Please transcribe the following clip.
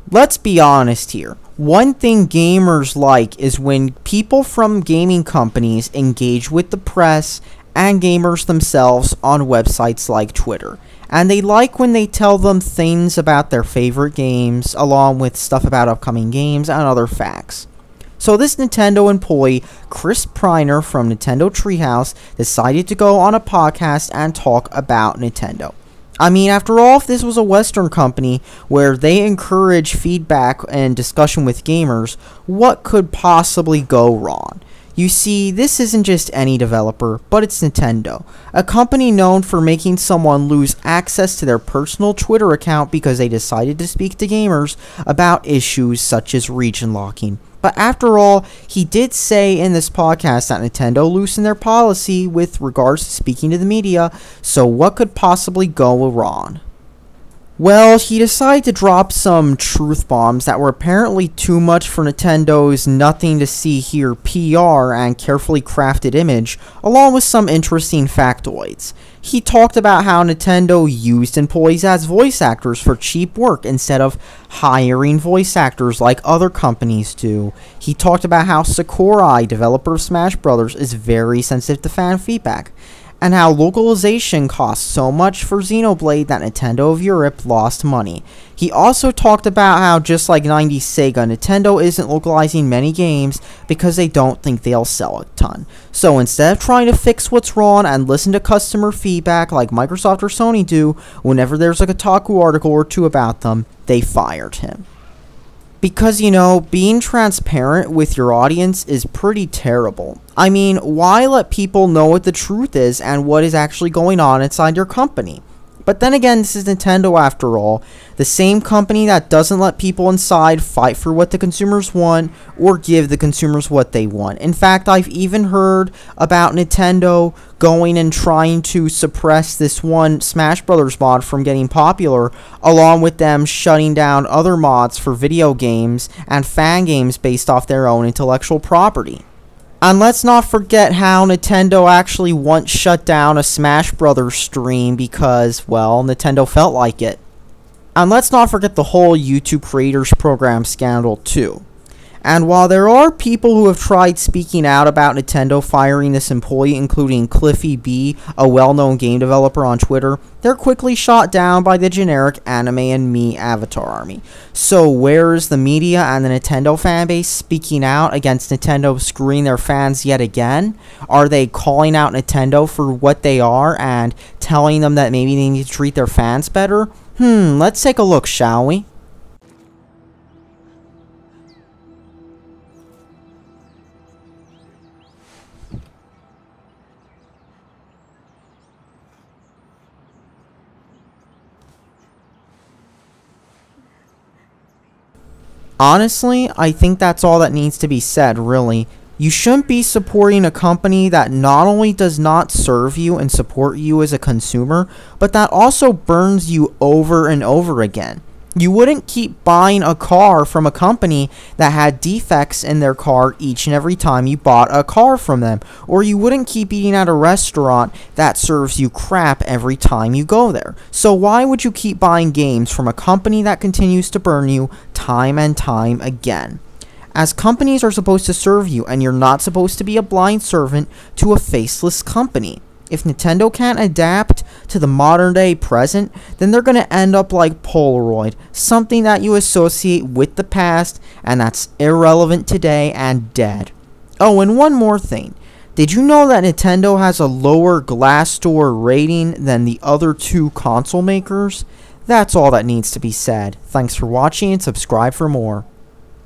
Let's be honest here. One thing gamers like is when people from gaming companies engage with the press and gamers themselves on websites like Twitter. And they like when they tell them things about their favorite games, along with stuff about upcoming games and other facts. So this Nintendo employee, Chris Priner from Nintendo Treehouse, decided to go on a podcast and talk about Nintendo. I mean, after all, if this was a Western company where they encourage feedback and discussion with gamers, what could possibly go wrong? You see, this isn't just any developer, but it's Nintendo, a company known for making someone lose access to their personal Twitter account because they decided to speak to gamers about issues such as region locking. But after all, he did say in this podcast that Nintendo loosened their policy with regards to speaking to the media, so what could possibly go wrong? Well, he decided to drop some truth bombs that were apparently too much for Nintendo's nothing to see here PR and carefully crafted image, along with some interesting factoids. He talked about how Nintendo used employees as voice actors for cheap work instead of hiring voice actors like other companies do. He talked about how Sakurai, developer of Smash Bros., is very sensitive to fan feedback, and how localization costs so much for Xenoblade that Nintendo of Europe lost money. He also talked about how, just like 90s Sega, Nintendo isn't localizing many games because they don't think they'll sell a ton. So instead of trying to fix what's wrong and listen to customer feedback like Microsoft or Sony do, whenever there's a Kotaku article or two about them, they fired him. Because, you know, being transparent with your audience is pretty terrible. I mean, why let people know what the truth is and what is actually going on inside your company? But then again, this is Nintendo after all, the same company that doesn't let people inside fight for what the consumers want or give the consumers what they want. In fact, I've even heard about Nintendo going and trying to suppress this one Smash Bros. Mod from getting popular, along with them shutting down other mods for video games and fan games based off their own intellectual property. And let's not forget how Nintendo actually once shut down a Smash Bros. Stream because, well, Nintendo felt like it. And let's not forget the whole YouTube Creators Program scandal too. And while there are people who have tried speaking out about Nintendo firing this employee, including Cliffy B, a well-known game developer on Twitter, they're quickly shot down by the generic anime and me avatar army. So where is the media and the Nintendo fanbase speaking out against Nintendo screwing their fans yet again? Are they calling out Nintendo for what they are and telling them that maybe they need to treat their fans better? Let's take a look, shall we? Honestly, I think that's all that needs to be said, really. You shouldn't be supporting a company that not only does not serve you and support you as a consumer, but that also burns you over and over again. You wouldn't keep buying a car from a company that had defects in their car each and every time you bought a car from them. Or you wouldn't keep eating at a restaurant that serves you crap every time you go there. So why would you keep buying games from a company that continues to burn you time and time again? As companies are supposed to serve you, and you're not supposed to be a blind servant to a faceless company. If Nintendo can't adapt to the modern day present, then they're going to end up like Polaroid, something that you associate with the past and that's irrelevant today and dead. Oh, and one more thing. Did you know that Nintendo has a lower Glassdoor rating than the other two console makers? That's all that needs to be said. Thanks for watching and subscribe for more.